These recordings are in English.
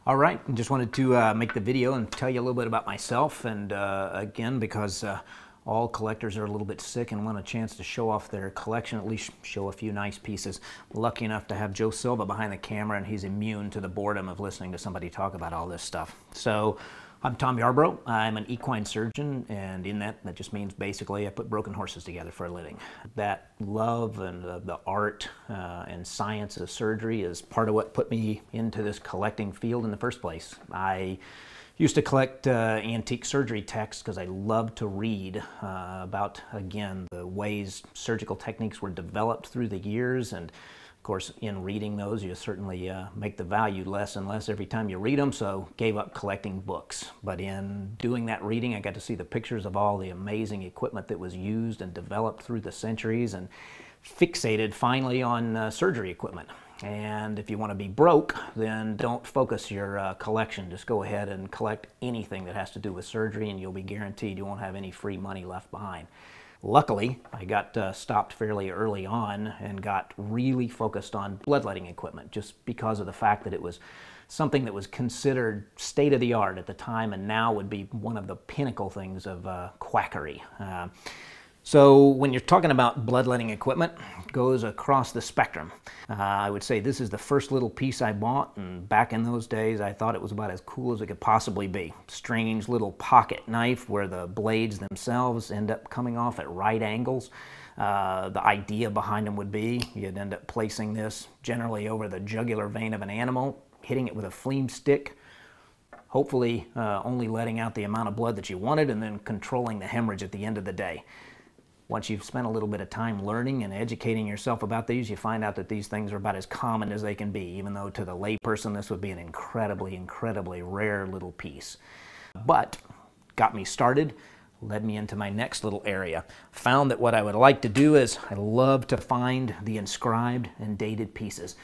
All right, I just wanted to make the video and tell you a little bit about myself, and again, because all collectors are a little bit sick and want a chance to show off their collection, at least show a few nice pieces. Lucky enough to have Joe Silva behind the camera, and he's immune to the boredom of listening to somebody talk about all this stuff. So I'm Tom Yarbrough. I'm an equine surgeon, and in that just means basically I put broken horses together for a living. That love and the art and science of surgery is part of what put me into this collecting field in the first place. I used to collect antique surgery texts because I loved to read about, again, the ways surgical techniques were developed through the years, and of course, in reading those, you certainly make the value less and less every time you read them, so gave up collecting books. But in doing that reading, I got to see the pictures of all the amazing equipment that was used and developed through the centuries, and fixated finally on surgery equipment. And if you want to be broke, then don't focus your collection. Just go ahead and collect anything that has to do with surgery, and you'll be guaranteed you won't have any free money left behind. Luckily, I got stopped fairly early on and got really focused on bloodletting equipment, just because of the fact that it was something that was considered state-of-the-art at the time, and now would be one of the pinnacle things of quackery. So when you're talking about bloodletting equipment, it goes across the spectrum. I would say this is the first little piece I bought, and back in those days I thought it was about as cool as it could possibly be. Strange little pocket knife where the blades themselves end up coming off at right angles. The idea behind them would be you'd end up placing this generally over the jugular vein of an animal, hitting it with a fleam stick, hopefully only letting out the amount of blood that you wanted, and then controlling the hemorrhage at the end of the day. Once you've spent a little bit of time learning and educating yourself about these, you find out that these things are about as common as they can be, even though to the layperson this would be an incredibly, incredibly rare little piece. But got me started, led me into my next little area. Found that what I would like to do is I love to find the inscribed and dated pieces.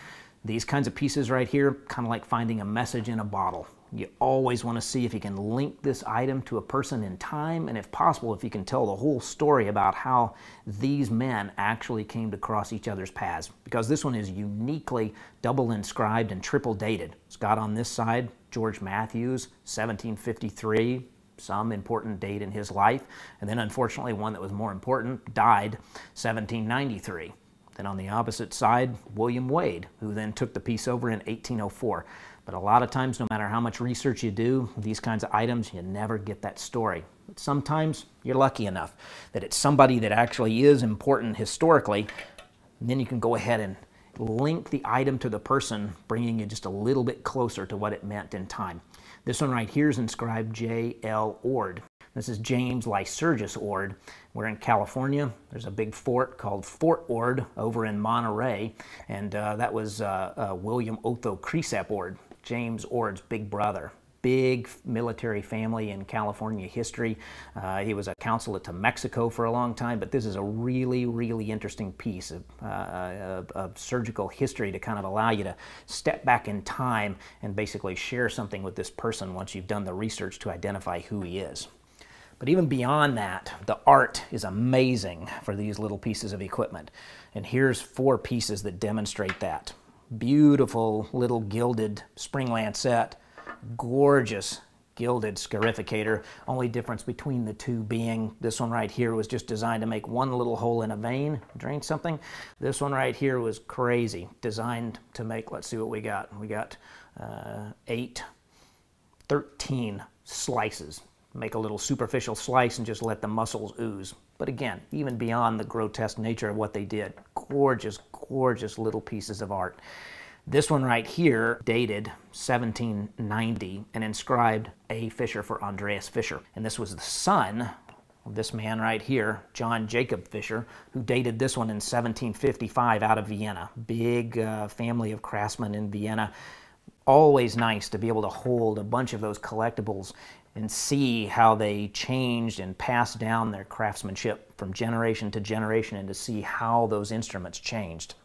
These kinds of pieces right here, kind of like finding a message in a bottle. You always want to see if you can link this item to a person in time, and if possible, if you can tell the whole story about how these men actually came to cross each other's paths. Because this one is uniquely double inscribed and triple dated. It's got on this side George Matthews, 1753, some important date in his life, and then unfortunately one that was more important, died 1793. Then on the opposite side, William Wade, who then took the piece over in 1804. But a lot of times, no matter how much research you do, these kinds of items, you never get that story. But sometimes you're lucky enough that it's somebody that actually is important historically, and then you can go ahead and link the item to the person, bringing you just a little bit closer to what it meant in time. This one right here is inscribed J.L. Ord. This is James Lycurgus Ord. We're in California. There's a big fort called Fort Ord over in Monterey, and that was William Otho Cresap Ord, James Ord's big brother. Big military family in California history. He was a consulate to Mexico for a long time, but this is a really, really interesting piece of surgical history to kind of allow you to step back in time and basically share something with this person once you've done the research to identify who he is. But even beyond that, the art is amazing for these little pieces of equipment. And here's 4 pieces that demonstrate that. Beautiful little gilded spring lancet, gorgeous gilded scarificator. Only difference between the two being this one right here was just designed to make one little hole in a vein, drain something. This one right here was crazy, designed to make, let's see what we got. We got 13 slices. Make a little superficial slice and just let the muscles ooze. But again, even beyond the grotesque nature of what they did, gorgeous, gorgeous little pieces of art. This one right here, dated 1790 and inscribed A. Fisher for Andreas Fischer. And this was the son of this man right here, John Jacob Fischer, who dated this one in 1755 out of Vienna. Big family of craftsmen in Vienna. Always nice to be able to hold a bunch of those collectibles and see how they changed and passed down their craftsmanship from generation to generation, and to see how those instruments changed.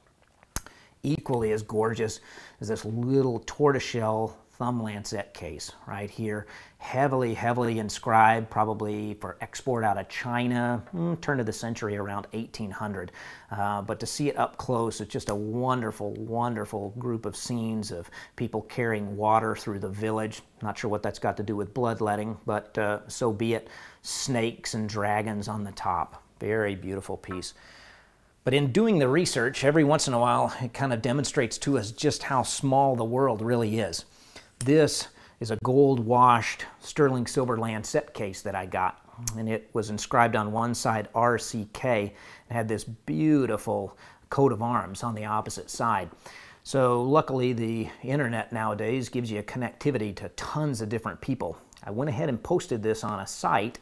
equally as gorgeous is this little tortoiseshell thumb lancet case right here. Heavily inscribed, probably for export out of China, turn of the century, around 1800. But to see it up close, it's just a wonderful group of scenes of people carrying water through the village. Not sure what that's got to do with bloodletting, but so be it. Snakes and dragons on the top. Very beautiful piece. But in doing the research, every once in a while, it kind of demonstrates to us just how small the world really is. This is a gold-washed sterling silver lancet case that I got, and it was inscribed on one side RCK and had this beautiful coat of arms on the opposite side. So luckily the internet nowadays gives you a connectivity to tons of different people. I went ahead and posted this on a site,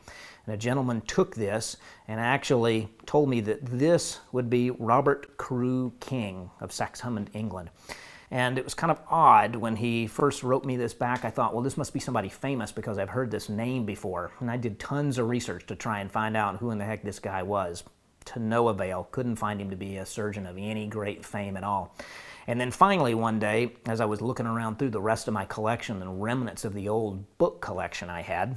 and a gentleman took this and actually told me that this would be Robert Carew King of Saxham, England. And it was kind of odd when he first wrote me this back. I thought, well, this must be somebody famous because I've heard this name before. And I did tons of research to try and find out who in the heck this guy was. To no avail. Couldn't find him to be a surgeon of any great fame at all. And then finally one day, as I was looking around through the rest of my collection and remnants of the old book collection I had,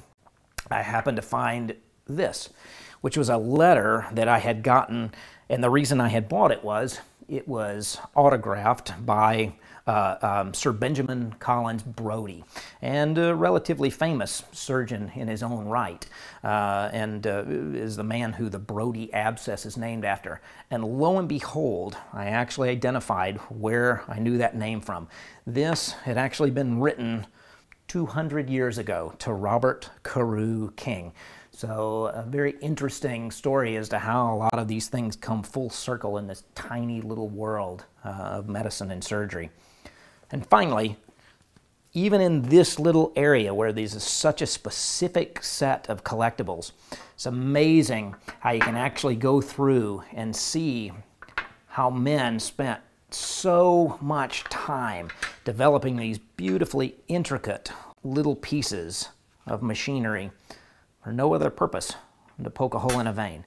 I happened to find this, which was a letter that I had gotten, and the reason I had bought it was autographed by Sir Benjamin Collins Brodie, and a relatively famous surgeon in his own right, and is the man who the Brodie abscess is named after. And lo and behold, I actually identified where I knew that name from. This had actually been written 200 years ago to Robert Carew King. So a very interesting story as to how a lot of these things come full circle in this tiny little world of medicine and surgery. And finally, even in this little area where there's such a specific set of collectibles, it's amazing how you can actually go through and see how men spent so much time developing these beautifully intricate little pieces of machinery for no other purpose than to poke a hole in a vein.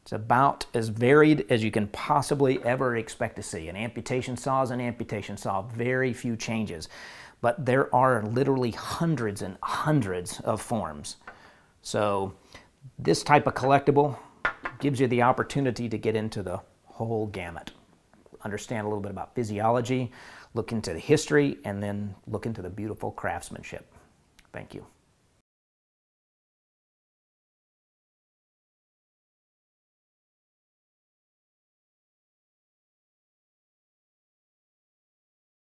It's about as varied as you can possibly ever expect to see. An amputation saw is an amputation saw, very few changes. But there are literally hundreds and hundreds of forms. So this type of collectible gives you the opportunity to get into the whole gamut. Understand a little bit about physiology, look into the history, and then look into the beautiful craftsmanship. Thank you.